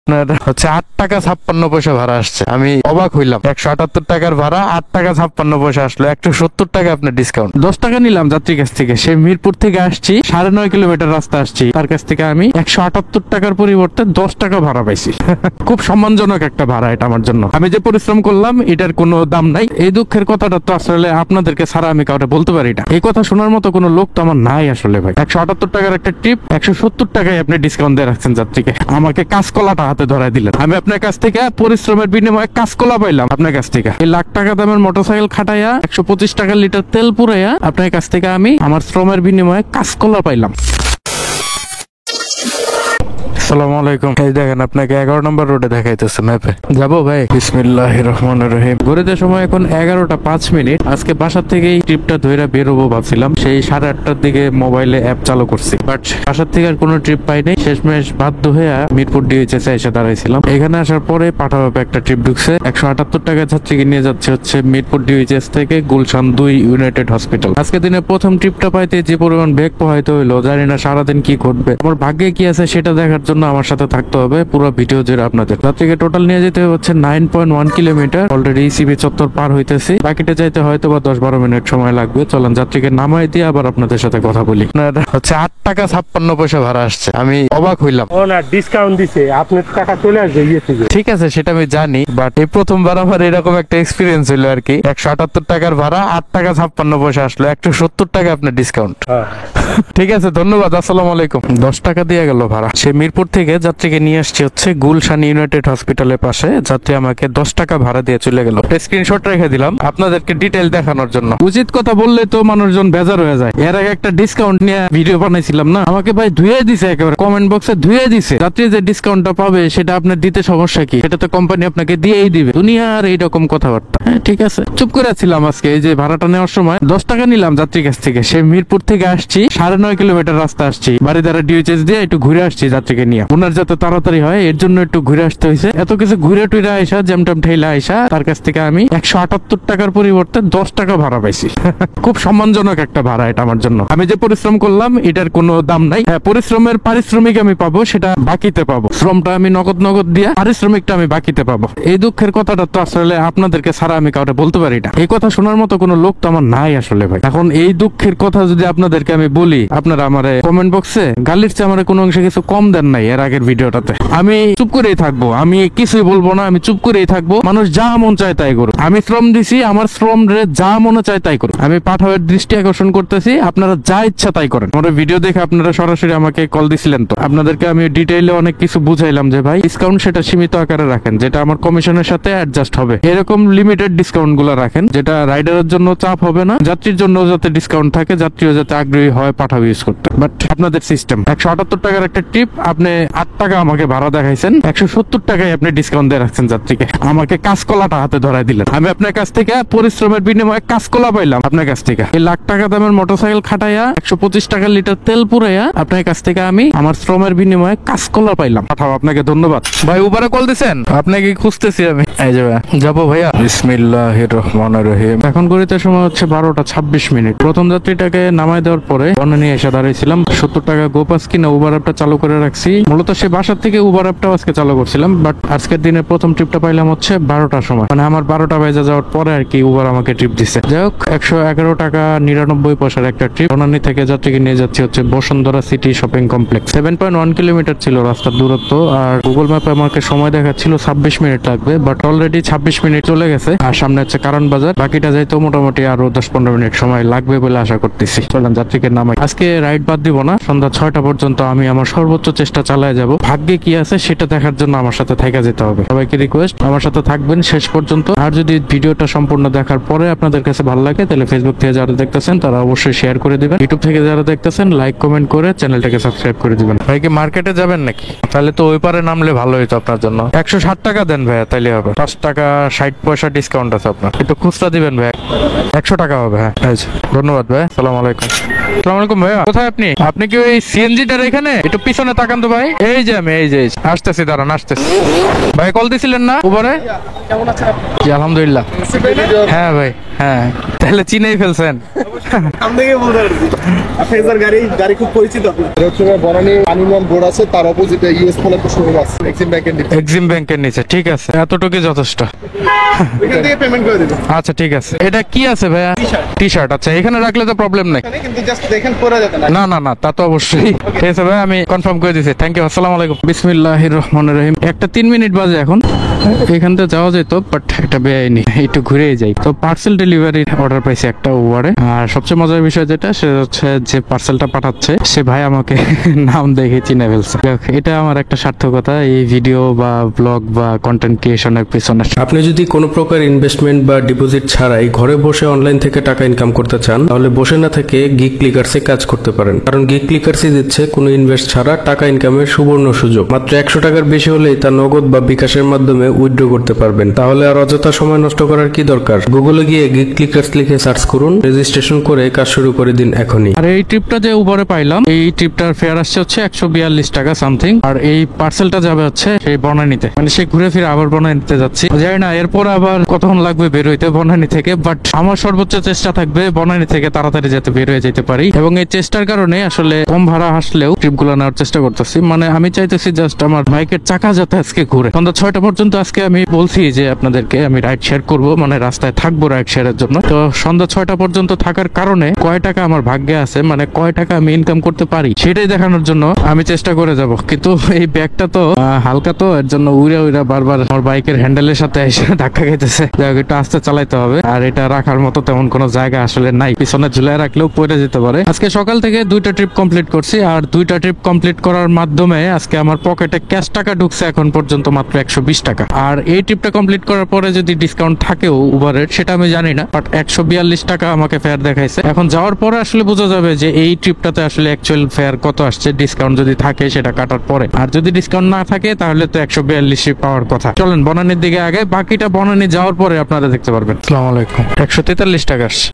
আপনার হচ্ছে 8 টাকা 56 পয়সা ভাড়া আসছে। আমি অবাক হইলাম, 178 টাকার ভাড়া 8 টাকা 56 পয়সা আসলো। 170 টাকা আপনার ডিসকাউন্ট। 10 টাকা নিলাম যাত্রীর কাছ থেকে। সে মিরপুর থেকে আসছি, 9.5 কিলোমিটার রাস্তা আসছি, তার কাছ থেকে আমি 178 টাকার পরিবর্তে 10 টাকা ভাড়া পাইছি। খুব সম্মানজনক একটা ভাড়া এটা আমার জন্য। আমি যে পরিশ্রম করলাম এটার কোনো দাম নাই। এই দুঃখের কথাটা তো আসলে আপনাদেরকে ছাড়া আমি কাউকে বলতে পারি না। এই কথা শোনার মতো কোনো লোক তো আমার নাই আসলে ভাই। 178 টাকার একটা ট্রিপ 170 টাকায় আপনি ডিসকাউন্ট দিয়ে রাখছেন যাত্রীকে। আমাকে কাঁচকলাটা হাতে ধরাই দিলেন। আমি আপনার কাছ থেকে পরিশ্রমের বিনিময়ে কাঁচকলা পাইলাম আপনার কাছ থেকে। এই লাখ টাকা দামের মোটরসাইকেল খাটাইয়া 125 টাকা লিটার তেল পুরাইয়া আপনার কাছ থেকে আমি আমার শ্রমের বিনিময়ে কাঁচকলা পাইলাম। আসসালামু আলাইকুম। এই দেখেন আপনাকে 11 নম্বর রোডে দেখাইতেছে ম্যাপে। যাবো ভাই? বিসমিল্লাহির রহমানির রহিম। ঘড়িতে সময় এখন 11টা 5 মিনিট। আজকে বাসা থেকেই ট্রিপটা ধইরা বেরোবো ভাবছিলাম। সেই 8:30টার দিকে মোবাইলে অ্যাপ চালু করছি, বাট বাসার থেকে আর কোনো ট্রিপ পাই নাই। শেষমেশ বাধ্য হয়ে মিরপুর ডিএইচএস এসে দাঁড়াইছিলাম। এখানে আসার পরে পাঠাভাবে একটা ট্রিপ ঢুকছে। 178 টাকা যাত্রীকে নিয়ে যাচ্ছে হচ্ছে মিরপুর ডিএইচএস থেকে গুলশান 2 ইউনাইটেড হসপিটাল। আজকে দিনে প্রথম ট্রিপটা পাইতে যে পরিমাণ বেগ পোহাইতে হইলো, জানি না সারাদিন কি ঘটবে। আমার ভাগ্যে কি আছে সেটা দেখার জন্য আমার সাথে থাকতে হবে পুরো ভিডিও জুড়ে আপনাদের। যাত্রীকে টোটাল নিয়ে যেতে হচ্ছে 9.1 কিলোমিটার। অলরেডি ইসিবি চত্বর পার হইতেছি। বাকিটা যাইতে হয়তো বা 10-12 মিনিট সময় লাগবে। চলেন যাত্রীকে নামাই দিয়ে আবার আপনাদের সাথে কথা বলি। আপনার হচ্ছে 8 টাকা 56 পয়সা ভাড়া আসছে। আমি অবাক হইলাম। ও না, ডিসকাউন্ট দিছে, আপনার টাকা চলে আসবে ইয়ে থেকে। ঠিক আছে, সেটা আমি জানি, বাট এই প্রথমবার আমার এরকম একটা এক্সপিরিয়েন্স হইলো আর কি। 178 টাকার ভাড়া 8 টাকা 56 পয়সা আসলো। 170 টাকা আপনার ডিসকাউন্ট। ঠিক আছে, ধন্যবাদ। আসসালামু আলাইকুম। 10 টাকা দিয়ে গেল ভাড়া। সে মিরপুর থেকে যাত্রীকে নিয়ে আসছে হচ্ছে গুলশান ইউনাইটেড হসপিটালের পাশে। যাত্রী আমাকে 10 টাকা ভাড়া দিয়ে চলে গেল। স্ক্রিনশট রেখে দিলাম আপনাদেরকে ডিটেইল দেখানোর জন্য। উচিত কথা বললে তো মানুষজন বেজার হয়ে যায়। এর আগে একটা ডিসকাউন্ট নিয়ে ভিডিও বানাইছিলাম না, আমাকে ভাই ধুয়ে দিছে, একেবারে কমেন্ট বক্সে ধুয়ে দিছে। যাত্রী যে ডিসকাউন্টটা পাবে সেটা আপনার দিতে সমস্যা কি? সেটা তো কোম্পানি আপনাকে দিয়েই দিবে। দুনিয়ার এইরকম কথাবার্তা। হ্যাঁ ঠিক আছে, চুপ করে ছিলাম। আজকে এই যে ভাড়াটা নেওয়ার সময় 10 টাকা নিলাম যাত্রীর কাছ থেকে। সে মিরপুর থেকে আসছি, 9.5 কিলোমিটার রাস্তা আসছি, বাড়ি দ্বারা ডিএইচএস দিয়ে একটু ঘুরে আসছি যাত্রীকে নিয়ে। ওনার যাতে তাড়াতাড়ি হয় এর জন্য একটু ঘুরে আসতে হয়েছে। এত কিছু ঘুরে টুরে আইসা জ্যামটাম ঠেলা আইসা তার কাছ থেকে আমি 178 টাকার পরিবর্তে 10 টাকা ভাড়া পাইছি। খুব সম্মানজনক একটা ভাড়া এটা আমার জন্য। আমি যে পরিশ্রম করলাম এটার কোনো দাম নাই। হ্যাঁ, পরিশ্রমের পারিশ্রমিক আমি পাবো, সেটা বাকিতে পাবো। শ্রমটা আমি নগদ দিয়া, পারিশ্রমিকটা আমি বাকিতে পাবো। এই দুঃখের কথাটা তো আসলে আপনাদেরকে ছাড়া আমি কাউকে বলতে পারি না। এই কথা শোনার মতো কোনো লোক তো আমার নাই আসলে ভাই। এখন এই দুঃখের কথা যদি আপনাদেরকে আমি বলি, আপনারা আমারে কমেন্ট বক্সে গালির চেয়ে আমার কোনো অংশে কিছু কম দেন নাই এর আগের ভিডিওটাতে। আমি চুপ করেই থাকবো, আমি কিছুই বলবো না, আমি চুপ করেই থাকবো। মানুষ যা মন চায় তাই করুক। আমি শ্রম দিছি, আমার শ্রম রে যা মনে চায় তাই করুক। আমি পাঠাওয়ের দৃষ্টি আকর্ষণ করতেছি, আপনারা যা ইচ্ছা তাই করেন। আমার ভিডিও দেখে আপনারা সরাসরি আমাকে কল দিছিলেন, তো আপনাদেরকে আমি ডিটেইলে অনেক কিছু বুঝাইলাম যে ভাই ডিসকাউন্ট সেটা সীমিত আকারে রাখেন, যেটা আমার কমিশনের সাথে অ্যাডজাস্ট হবে। এরকম লিমিটেড ডিসকাউন্ট গুলো রাখেন, যেটা রাইডারের জন্য চাপ হবে না, যাত্রীর জন্য যাতে ডিসকাউন্ট থাকে, যাত্রীও যাতে আগ্রহী হয় পাঠাও ইউজ করতে। বাট আপনাদের সিস্টেম 178 টাকার একটা ট্রিপ, আপনি 8 টাকা আমাকে ভাড়া দেখাইছেন, 170 টাকায় আপনি ডিসকাউন্ট দিয়ে রাখছেন যাত্রীকে। আমাকে কাঁচকলাটা হাতে ধরাই দিলেন। আমি আপনার কাছ থেকে পরিশ্রমের বিনিময়ে কাঁচকলা পাইলাম আপনার কাছ থেকে। এই লাখ টাকা দামের মোটরসাইকেল খাটাইয়া 125 টাকা লিটার তেল পুরাইয়া আপনার কাছ থেকে আমি আমার শ্রমের বিনিময়ে কাঁচকলা পাইলাম। পাঠাও, আপনাকে ধন্যবাদ ভাই। উবারে কল দিছেন? আপনাকে খুঁজতেছি আমি। এই যে যাবো ভাইয়া। বিসমিল্লাহির রহমানির রহিম। এখন ঘড়িতে সময় হচ্ছে 12টা 26 মিনিট। প্রথম যাত্রীটাকে নামাই দেওয়ার পরে বর্ণা নিয়ে এসে দাঁড়িয়েছিলাম। 70 টাকা গোপাস কিনা উবার অ্যাপটা চালু করে রাখছি। মূলত সে বাসার থেকে উবার অ্যাপটাও আজকে চালু করছিলাম, বাট আজকের দিনে প্রথম ট্রিপটা পাইলাম হচ্ছে 12টার সময়, মানে আমার 12টা বাজে যাওয়ার পরে আর কি উবার আমাকে ট্রিপ দিছে। যাই হোক, 111 টাকা 99 পয়সার একটা ট্রিপ। বনানী থেকে যাত্রীকে নিয়ে যাচ্ছি হচ্ছে Bashundhara city shopping complex. 7.1 kilometre ছিল রাস্তার দূরত্ব, আর গুগল ম্যাপে আমাকে সময় দেখাচ্ছিল 26 মিনিট লাগবে, বাট অলরেডি 26 মিনিট চলে গেছে। আর সামনে হচ্ছে কারণ বাজার, বাকিটা যাইতেও মোটামুটি আরো 10-15 মিনিট সময় লাগবে বলে আশা করতেছি। চলেন যাত্রীকে নামাই। আজকে রাইড বাদ দিব না, সন্ধ্যা 6টা পর্যন্ত আমি আমার সর্বোচ্চ চেষ্টা চালায় যাব। ভাগ্যে কি আছে সেটা দেখার জন্য আমার সাথে থাকা যেতে হবে। সবাইকে রিকোয়েস্ট, আমার সাথে থাকবেন শেষ পর্যন্ত। আর যদি ভিডিওটা সম্পূর্ণ দেখার পরে আপনাদের কাছে ভালো লাগে, তাহলে ফেসবুক থেকে যারা দেখতেছেন তারা অবশ্যই শেয়ার করে দিবেন। ইউটিউব থেকে যারা দেখতেছেন লাইক কমেন্ট করে চ্যানেলটাকে সাবস্ক্রাইব করে দিবেন। ভাই কি মার্কেটে যাবেন নাকি? তাহলে তো ওই পারে নামলে ভালো হইতো আপনার জন্য। 160 টাকা দেন ভাইয়া, তাইলে হবে। 5 টাকা 60 পয়সা ডিসকাউন্ট আছে আপনার। একটু খুচরা দিবেন ভাই। 100 টাকা হবে। হ্যাঁ, ধন্যবাদ ভাই। আসসালামু আলাইকুম। আসসালামু আলাইকুম ভাইয়া। কোথায় আপনি? আপনি কি ওই সিএনজিটার এখানে? একটু পিছনে তাকান তো ভাই। এই যে আমি, এই যে আসতেছি, দাঁড়ান আসতেছি। ভাই কল দিছিলেন না উবারে? কেমন আছেন আপনি? জি আলহামদুলিল্লাহ। হ্যাঁ ভাই, হ্যাঁ তাহলে চিনেই ফেলছেন। সামনে গিয়ে বলতে পারছি। আপনার স্যার গাড়ি খুব পরিচিত আপনার। হচ্ছে বনানী পানিমান বোর্ড আছে, তার অপোজিটে ইউএস ফোন একটা শোরুম আছে এক্সিম ব্যাংকের নিচে। এক্সিম ব্যাংকের নিচে, ঠিক আছে, এতটুকুই যথেষ্ট। ওইখান থেকে পেমেন্ট করে দেবেন। আচ্ছা ঠিক আছে। এটা কি আছে ভাইয়া? T shirt. আচ্ছা এখানে রাখলে তো প্রবলেম নাই। কিন্তু জাস্ট দেখেন পরে যেতে না। না না না, তা তো অবশ্যই। ঠিক আছে ভাই, আমি কনফার্ম করে দিছি। থ্যাংক ইউ, আসসালামু আলাইকুম। বিসমিল্লাহির রহমানির রহিম। একটা 3 মিনিট বাজে এখন, এখান থেকে যাওয়া যেত বাট এটা বেআইনি, একটু ঘুরেই যাই। তো পার্সেল ডেলিভারির অর্ডার পাইছি একটা উবারে। আর সবচেয়ে মজার বিষয় যেটা, সে হচ্ছে যে পার্সেলটা পাঠাচ্ছে সে ভাই আমাকে নাম দেখে চিনে ফেলছে। যাক, এটা আমার একটা সার্থকতা এই ভিডিও বা ব্লগ বা কন্টেন্ট ক্রিয়েশনের পিছনে। আপনি যদি কোনো প্রকার ইনভেস্টমেন্ট বা ডিপোজিট ছাড়াই ঘরে বসে অনলাইন থেকে টাকা ইনকাম করতে চান, তাহলে বসে না থেকে গিগ ক্লিকার্সে কাজ করতে পারেন। কারণ গিগ ক্লিকার্সই দিচ্ছে কোনো ইনভেস্ট ছাড়া টাকা ইনকামের সুবর্ণ সুযোগ। মাত্র 100 টাকার বেশি হলেই তা নগদ বা বিকাশের মাধ্যমে উইথড্র করতে পারবেন। তাহলে আর অযথা সময় নষ্ট করার কি দরকার? গুগলে গিয়ে গিগ ক্লিকার্স লিখে সার্চ করুন, রেজিস্ট্রেশন করে কাজ শুরু করে দিন এখনই। আর এই ট্রিপটা যে উবারে পাইলাম, এই ট্রিপটার ফেয়ার আসছে হচ্ছে 142 টাকা সামথিং। আর এই পার্সেলটা যাবে হচ্ছে সেই বনানীতে, মানে সে ঘুরে ফিরে আবার বনানীতে যাচ্ছি। জানি না এরপর আবার কতক্ষণ লাগবে বের হইতে বনানী থেকে, বাট আমার সর্বোচ্চ চেষ্টা থাকবে বনানী থেকে তাড়াতাড়ি যাতে বের হয়ে যেতে পারি। এবং এই চেষ্টার কারণে আসলে কম ভাড়া আসলেও ট্রিপ গুলো নেওয়ার চেষ্টা করতেছি। মানে আমি চাইতেছি জাস্ট আমার বাইকের চাকা যাতে আজকে ঘুরে। সন্ধ্যা 6টা পর্যন্ত আজকে আমি বলছি যে আপনাদেরকে আমি রাইড শেয়ার করবো, মানে রাস্তায় থাকবো রাইড শেয়ারের জন্য। তো সন্ধ্যা 6টা পর্যন্ত থাকার কারণে কয় টাকা আমার ভাগ্যে আছে, মানে কয় টাকা আমি ইনকাম করতে পারি সেটাই দেখানোর জন্য আমি চেষ্টা করে যাব। কিন্তু এই ব্যাগটা তো হালকা, তো এর জন্য উড়ে উড়ে বারবার আমার বাইকের হ্যান্ডেলের সাথে এসে ধাক্কা খেতেছে। যাই হোক, একটু আস্তে চালাইতে হবে। আর এটা রাখার মতো তেমন কোনো জায়গা আসলে নাই, পিছনে ঝুলাই রাখলেও পড়ে যেতে পারে। আজকে সকাল থেকে 2টা ট্রিপ কমপ্লিট করছি, আর 2টা ট্রিপ কমপ্লিট করার মাধ্যমে আজকে আমার পকেটে ক্যাশ টাকা ঢুকছে এখন পর্যন্ত মাত্র 120 টাকা। আর এই ট্রিপটা কমপ্লিট করার পরে যদি ডিসকাউন্ট থাকেও উবারের সেটা আমি জানি না, বাট 142 টাকা আমাকে ফেয়ার দেখাইছে। এখন যাওয়ার পরে আসলে বোঝা যাবে যে এই ট্রিপটাতে আসলে অ্যাকচুয়াল ফেয়ার কত আসছে, ডিসকাউন্ট যদি থাকে সেটা কাটার পরে। আর যদি ডিসকাউন্ট না থাকে তাহলে তো 142 পাওয়ার কথা। চলেন বনানীর দিকে আগে, বাকিটা বনানী যাওয়ার পরে আপনারা দেখতে পারবেন। আসসালামু আলাইকুম। 143 টাকা আসছে।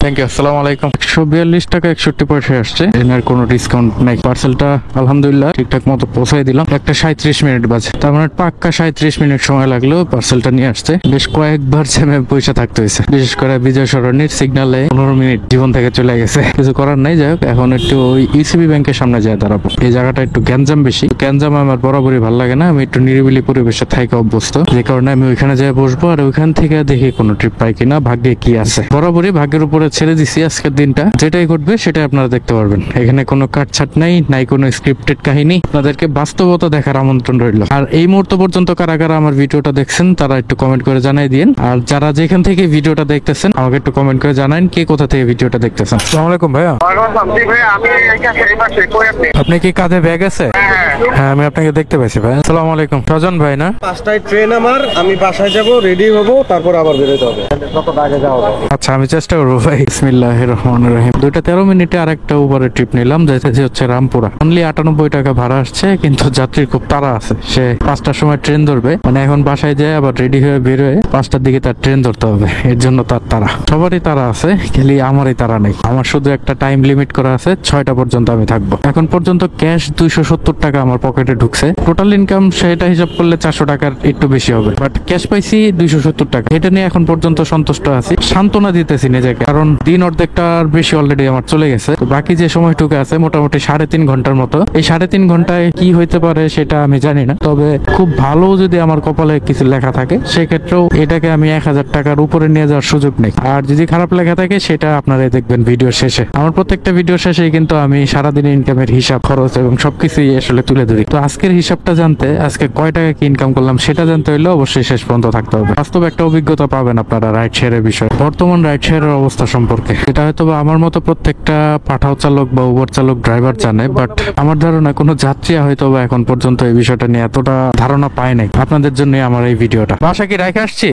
থ্যাংক ইউ, আসসালামু আলাইকুম। 142 টাকা 61 পয়সা আসছে, এর কোনো ডিসকাউন্ট নাই। পার্সেলটা আলহামদুলিল্লাহ ঠিকঠাক মতো পৌঁছাই দিলাম। একটা 37 মিনিট বাজে, তার মানে পাক্কা 37 মিনিট সময় লাগলো পার্সেলটা নিয়ে আসতে। বেশ কয়েকবার জ্যামে পয়সা থাকতে হয়েছে, বিশেষ করে বিজয় সরণির সিগনালে 15 মিনিট জীবন থেকে চলে গেছে। কিছু করার নাই। যাই হোক, এখন একটু ওই ইসিবি ব্যাংকের সামনে যায় দাঁড়াবো। এই জায়গাটা একটু গ্যাঞ্জাম বেশি, গ্যাঞ্জাম আমার বরাবরই ভালো লাগে না। আমি একটু নিরিবিলি পরিবেশে থাকা অভ্যস্ত, যে কারণে আমি ওইখানে যাই বসবো, আর ওইখান থেকে দেখি কোনো ট্রিপ পাই কিনা, ভাগ্যে কি আছে। বরাবরই ভাগ্যের উপরে ছেড়ে দিছি আজকের দিনটা, যেটাই ঘটবে সেটাই আপনারা দেখতে পারবেন। এখানে কোনো কাটছাট নাই কোনো স্ক্রিপ্টেড কাহিনী। আপনাদেরকে বাস্তবতা দেখার আমন্ত্রণ রইল। আর এই মুহূর্ত পর্যন্ত কারা কারা আমার ভিডিওটা দেখছেন তারা একটু কমেন্ট করে জানাই দিন। আর যারা যেখান থেকে ভিডিওটা দেখতেছেন আমাকে একটু কমেন্ট করে জানান কে কোথা থেকে ভিডিওটা দেখতেছেন। আসসালামু আলাইকুম ভাইয়া। আপনি কি কাঁধে ব্যাগ আছে? হ্যাঁ আমি আপনাকে দেখতে পাইছি ভাই। আসসালামু আলাইকুম। সজন ভাই না? 5টায় ট্রেন আমার, আমি বাসায় যাব, রেডি হব, তারপর আবার বেরোতে হবে। কত আগে যাওয়া হবে? আচ্ছা আমি চেষ্টা করবো ভাই। বিসমিল্লাহির রহমানির রহিম। 2টা 13 মিনিটে আরেকটা উবারের ট্রিপ নিলাম, যেতে হচ্ছে রামপুরা। অনলি 98 টাকা ভাড়া আসছে, কিন্তু যাত্রীর খুব তাড়া আছে। সে 5টার সময় ট্রেন ধরবে, মানে এখন বাসায় যায় আবার রেডি হয়ে বের হয়ে 5টার দিকে তার ট্রেন ধরতে হবে। এর জন্য তার তাড়া, সবারই তাড়া আছে, খালি আমারই তাড়া নেই। আমার শুধু একটা টাইম লিমিট করা আছে, 6টা পর্যন্ত আমি থাকবো। এখন পর্যন্ত ক্যাশ 270 টাকা আমার পকেটে ঢুকছে। টোটাল ইনকাম সেটা হিসাব করলে 400 টাকার একটু বেশি হবে, বাট ক্যাশ পাইছি 270 টাকা। এটা নিয়ে এখন পর্যন্ত সন্তুষ্ট আছি। সান্ত্বনা দিতেছি নিজেকে, কারণ দিন অর্ধেকটার বেশি অলরেডি আমার চলে গেছে। তো বাকি যে সময়টুকু আছে মোটামুটি 3.5 ঘন্টার মতো। এই 3.5 ঘন্টায় কি হইতে পারে সেটা আমি জানি না, তবে খুব ভালো যদি আমার কপালে কিছু লেখা থাকে সেক্ষেত্রেও এটাকে আমি 1000 টাকার উপরে নিয়ে যাওয়ার সুযোগ নেই। আর যদি খারাপ লেখা থাকে সেটা আপনারাই দেখবেন ভিডিও শেষে। আমার প্রত্যেকটা ভিডিও শেষে কিন্তু আমি সারাদিনের ইনকামের হিসাব, খরচ এবং সবকিছুই আসলে তুলে ধরি। তো আজকের হিসাবটা জানতে, আজকে কয় টাকা কি ইনকাম করলাম সেটা জানতে হলে অবশ্যই শেষ পর্যন্ত থাকতে হবে। বাস্তব একটা অভিজ্ঞতা পাবেন আপনারা রাইড শেয়ারের বিষয়ে, বর্তমান রাইড শেয়ারের অবস্থা সম্পর্কে। এটা হয়তো বা আমার মতো প্রত্যেকটা পাঠাও চালক বা উবার চালক ড্রাইভার জানে, বাট আমার ধারণা কোনো যাত্রী হয়তো বা এখন পর্যন্ত এই বিষয়টা নিয়ে এতটা ধারণা পায় নাই। আপনাদের জন্য আমার এই ভিডিওটা। বাসা কি রেখে আসছি?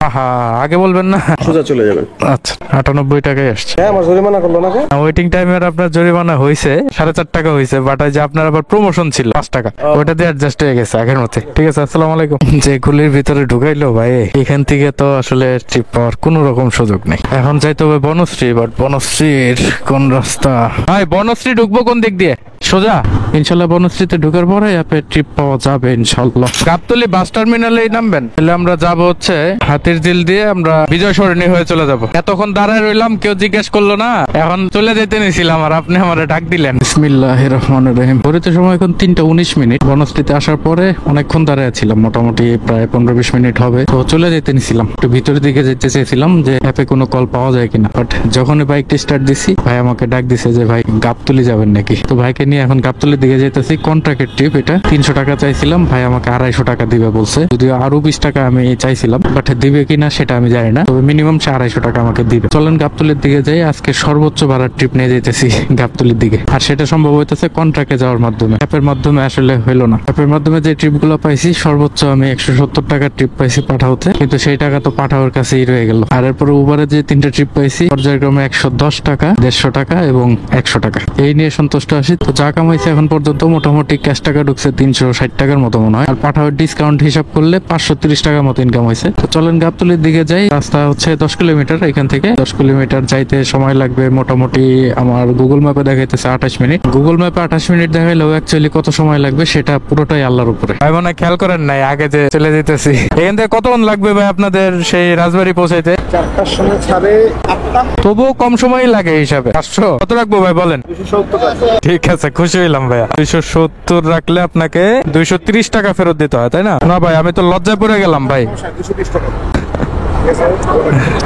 আগে বলবেন না? সোজা চলে যাবেন। আচ্ছা 98 টাকায় আসছে। হ্যাঁ, আমার জরিমানা করলো না। ওয়েটিং টাইমের আপনার জরিমানা হয়েছে 4.5 টাকা হয়েছে, বাট যে আপনার আবার প্রমোশন ছিল 5 টাকা, ওটা দিয়ে অ্যাডজাস্ট হয়ে গেছে আগের মতে। ঠিক আছে, আসসালামু আলাইকুম। যে গুলির ভিতরে ঢুকাইলো ভাই, এখান থেকে তো আসলে ট্রিপ পাওয়ার কোনো রকম সুযোগ নেই। এখন যাইতে হবে বনশ্রী, বাট বনশ্রীর কোন রাস্তা? ভাই বনশ্রী ঢুকবো কোন দিক দিয়ে? সোজা ইনশাল্লাহ বনশ্রীতে ঢোকার পরে অ্যাপে ট্রিপ পাওয়া যাবে ইনশাল্লাহ। গাবতলী বাস টার্মিনালেই নামবেন, তাহলে আমরা যাব হচ্ছে হাতিরঝিল দিয়ে আমরা বিজয় সরণি হয়ে চলে যাব। এতক্ষণ দাঁড়ায় রইলাম, কেউ জিজ্ঞেস করলো না, এখন চলে যেতে নিছিলাম আর আপনি আমারে ডাক দিলেন। বিসমিল্লাহির রহমানির রহিম। ঘড়িতে সময় এখন 3:19। বনশ্রীতে আসার পরে অনেকক্ষণ দাঁড়ায় ছিলাম, মোটামুটি প্রায় 15-20 মিনিট হবে। তো চলে যেতে নিছিলাম, একটু ভিতরের দিকে যেতে চেয়েছিলাম যে অ্যাপে কোনো কল পাওয়া যায় কিনা, বাট যখনই বাইকটি স্টার্ট দিছি ভাই আমাকে ডাক দিছে যে ভাই গাবতলী যাবেন নাকি। তো ভাইকে নিয়ে এখন গাবতলীর দিকে যেতেছি। কন্ট্রাক্টের ট্রিপ এটা, 300 টাকা চাইছিলাম, ভাই আমাকে 250 টাকা দিবে বলছে। যদিও আরো 20 টাকা আমি চাইছিলাম, বাট দিবে কিনা সেটা আমি জানি না, তবে মিনিমাম 250 টাকা আমাকে দিবে। চলেন গাবতলীর দিকে যাই। আজকে সর্বোচ্চ ভাড়ার ট্রিপ নিয়ে যেতেছি গাবতলীর দিকে, আর সেটা সম্ভব হইতেছে কন্ট্রাক্টে যাওয়ার মাধ্যমে। অ্যাপের মাধ্যমে আসলে হইলো না। অ্যাপের মাধ্যমে যে ট্রিপ গুলো পাইছি সর্বোচ্চ আমি 170 টাকার ট্রিপ পাইছি পাঠাওতে, কিন্তু সেই টাকা তো পাঠাওয়ার কাছেই রয়ে গেল। আর এরপরে উবারে যে 3টা ট্রিপ পাইছি পর্যায়ক্রমে 110 টাকা, 150 টাকা এবং 100 টাকা, এই নিয়ে সন্তুষ্ট আছি। তো যা কামাইছে এখন পর্যন্ত মোটামুটি ক্যাশ টাকা ঢুকছে 360 টাকার মতো মনে হয়, আর পাঠাওয়ার ডিসকাউন্ট হিসাব করলে 530 টাকার মতো ইনকাম হয়েছে। তো চলেন গাবতলীর দিকে যাই। রাস্তা হচ্ছে 10 কিলোমিটার, এখান থেকে 10 কিলোমিটার যাইতে সময় লাগবে মোটামুটি, আমার গুগল ম্যাপে দেখাইতেছে 28 মিনিট। গুগল ম্যাপে 28 মিনিট দেখাইলেও অ্যাকচুয়ালি কত সময় লাগবে সেটা পুরোটাই আল্লাহর উপরে। ভাই মনে খেয়াল করেন নাই আগে যে চলে যেতেছি। এখান থেকে কতক্ষণ লাগবে ভাই আপনাদের সেই রাজবাড়ি পৌঁছাইতে? 4টার সময় ছাড়ে 8টা, তবুও কম সময়ই লাগে হিসাবে। 500 কত রাখবো ভাই বলেন? 270 টাকা। ঠিক আছে, খুশি হইলাম ভাইয়া। 270 রাখলে আপনাকে 230 টাকা ফেরত দিতে হয়, তাই না? না ভাই আমি তো লজ্জায় পড়ে গেলাম ভাই। 220 টাকা।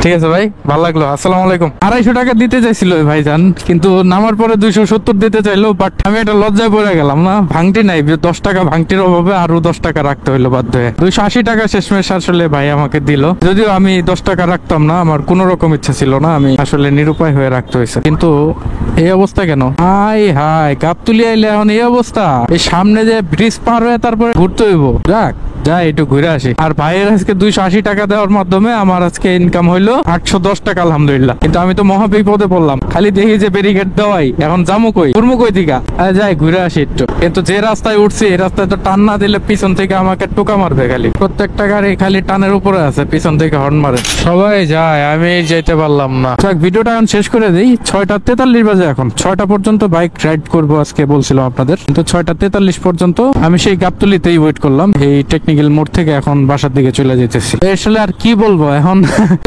ঠিক আছে ভাই, ভালো লাগলো। আসসালামু আলাইকুম। 250 টাকা দিতে চাইছিল ওই ভাইজান, কিন্তু নামার পরে 270 দিতে চাইলো, বাট আমি এটা লজ্জায় পড়ে গেলাম না, ভাঙটি নাই, 10 টাকা ভাঙটির অভাবে আরো 10 টাকা রাখতে হইলো বাধ্য হয়ে। 280 টাকা শেষমেশ আসলে ভাই আমাকে দিল, যদিও আমি 10 টাকা রাখতাম না, আমার কোনো রকম ইচ্ছা ছিল না, আমি আসলে নিরুপায় হয়ে রাখতে হয়েছে। কিন্তু এই অবস্থা কেন? হাই হাই, গাবতলী আইলে এখন এই অবস্থা। এই সামনে যে ব্রিজ পার হয়ে তারপরে ঘুরতে হইব, যাক যাই একটু ঘুরে আসি। আর ভাইয়ের আজকে 280 টাকা দেওয়ার মাধ্যমে আমার আজকে ইনকাম হইলো 810 টাকা, আলহামদুলিল্লাহ। কিন্তু আমি তো মহা বিপদে পড়লাম, খালি দেখি যে ব্যারিকেড দেওয়াই, এখন যামু কই, ঘুরমু কই দিকা? যাই ঘুরে আসি একটু। কিন্তু যে রাস্তায় উঠছি এই রাস্তায় তো টান না দিলে পিছন থেকে আমাকে টোকা মারবে খালি। প্রত্যেকটা গাড়ি খালি টানের উপরে আছে, পিছন থেকে হর্ন মারে। সবাই যায়, আমি যাইতে পারলাম না। যাক ভিডিওটা এখন শেষ করে দিই। 6:43 বাজে, এখন 6টা পর্যন্ত বাইক রাইড করবো আজকে বলছিলাম আপনাদের, কিন্তু 6:43 পর্যন্ত আমি সেই গাবতলীতেই ওয়েট করলাম। এই টেকনিক্যাল মোড় থেকে এখন বাসার দিকে চলে যেতেছি। আসলে আর কি বলবো, এখন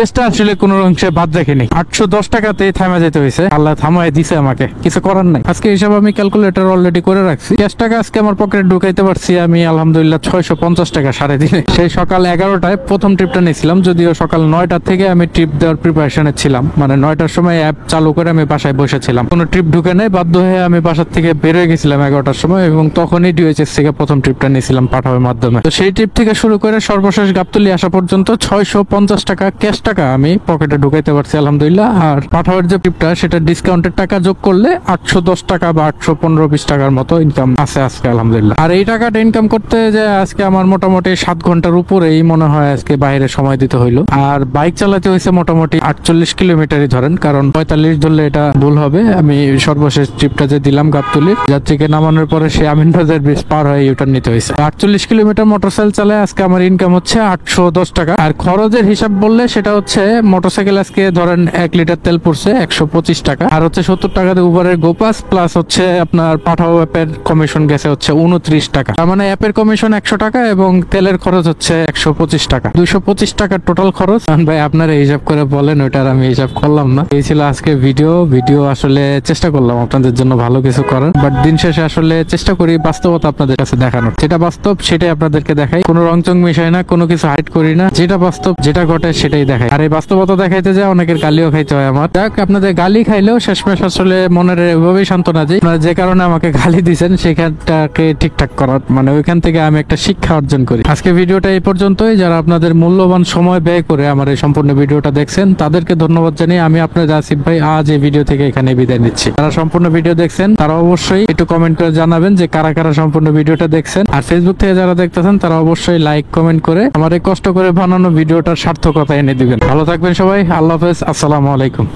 চেষ্টা আসলে কোনো অংশে বাদ রাখিনি। 810 টাকাতেই থামা যেতে হয়েছে, আল্লাহ থামায় দিছে আমাকে, কিছু করার নাই। আজকে হিসাব আমি ক্যালকুলেটর অলরেডি করে রাখছি। ক্যাশ টাকা আজকে আমার পকেটে ঢুকাইতে পারছি আমি আলহামদুলিল্লাহ 650 টাকা সাড়ে দিনে। সেই সকাল 11টায় প্রথম ট্রিপটা নিয়েছিলাম, যদিও সকাল 9টা থেকে আমি ট্রিপ দেওয়ার প্রিপারেশনে ছিলাম, মানে 9টার সময় অ্যাপ চালু করে আমি বাসায় বসেছিলাম, কোনো ট্রিপ ঢুকে নেই, বাধ্য হয়ে আমি বাসার থেকে বের হয়ে গেছিলাম 11টার সময়, এবং তখনই ডিএইচএস থেকে প্রথম ট্রিপটা নিয়েছিলাম পাঠাওয়ার মাধ্যমে। তো সেই ট্রিপ থেকে শুরু করে সর্বশেষ গাবতলী আসা পর্যন্ত 650 টাকা ক্যাশ টাকা আমি পকেটে ঢুকাইতে পারছি আলহামদুলিল্লাহ। আর পাঠাওয়ার যে ট্রিপটা সেটা ডিসকাউন্টের টাকা যোগ করলে 810 টাকা বা 815-20 টাকার মতো ইনকাম আছে আজকে আলহামদুলিল্লাহ। আর এই টাকাটা ইনকাম করতে যে আজকে আমার মোটামুটি 7 ঘন্টার উপরেই মনে হয় আজকে বাইরে সময় দিতে হইলো। আর বাইক চালাতে হয়েছে মোটামুটি 48 কিলোমিটারই ধরেন, কারণ 45 ধরলে এটা ভুল হবে। আমি সর্বশেষ ট্রিপটা যে দিলাম গাবতলীর, যাত্রীকে নামানোর পরে সে আমিনবাজার ব্রিজ পার হয়ে ইউটার্ন নিতে হয়েছে। 48 কিলোমিটার মোটরসাইকেল চালায় আজকে আমার ইনকাম হচ্ছে 810 টাকা। আর খরচের হিসাব বললে সেটা হচ্ছে মোটরসাইকেল আজকে ধরেন 1 লিটার তেল পড়ছে 125 টাকা, আর হচ্ছে 70 টাকা দিয়ে উবারের গোপাস, প্লাস হচ্ছে আপনার পাঠাও অ্যাপের কমিশন গেছে হচ্ছে 29 টাকা। তার মানে অ্যাপের কমিশন 100 টাকা এবং তেলের খরচ হচ্ছে 125 টাকা, 225 টাকার টোটাল খরচ। ভাই আপনারা হিসাব করে বলেন, ওইটার আমি হিসাব করলাম না। এই ছিল আজকে ভিডিও আসলে চেষ্টা করলাম আপনাদের জন্য ভালো কিছু করার, বাট দিন শেষে আসলে চেষ্টা করি বাস্তবতা আপনাদের কাছে দেখানোর। যেটা বাস্তব সেটাই আপনাদেরকে দেখাই, কোনো রংচং মিশাই না, কোনো কিছু হাইড করি না, যেটা বাস্তব যেটা ঘটে সেটাই দেখাই। আর এই বাস্তবতা দেখাইতে যায় অনেকের গালিও খাইতে হয় আমার। যাক, আপনাদের গালি খাইলেও শেষমেশ আসলে মনের এভাবেই সান্ত্বনা দিই, আপনারা যে কারণে আমাকে গালি দিচ্ছেন সেখানটাকে ঠিকঠাক করার, মানে ওইখান থেকে আমি একটা শিক্ষা অর্জন করি। আজকে ভিডিওটা এই পর্যন্তই। যারা আপনাদের মূল্যবান সময় ব্যয় করে আমার এই সম্পূর্ণ ভিডিওটা দেখছেন তাদেরকে ধন্যবাদ জানিয়ে আমি আপনাদের আসিফ ভাই আজ এই ভিডিও থেকে এখানে বিদায় নিচ্ছি। যারা সম্পূর্ণ ভিডিও দেখছেন তারা অবশ্যই একটু কমেন্ট করে জানাবেন যে কারা কারা সম্পূর্ণ ভিডিওটা দেখছেন। আর ফেসবুক থেকে যারা দেখতেছেন তারা অবশ্যই লাইক কমেন্ট করে আমার এই কষ্ট করে বানানো ভিডিওটার সার্থকতা এনে দিবেন। ভালো থাকবেন সবাই, আল্লাহ হাফেজ, আসসালামু আলাইকুম।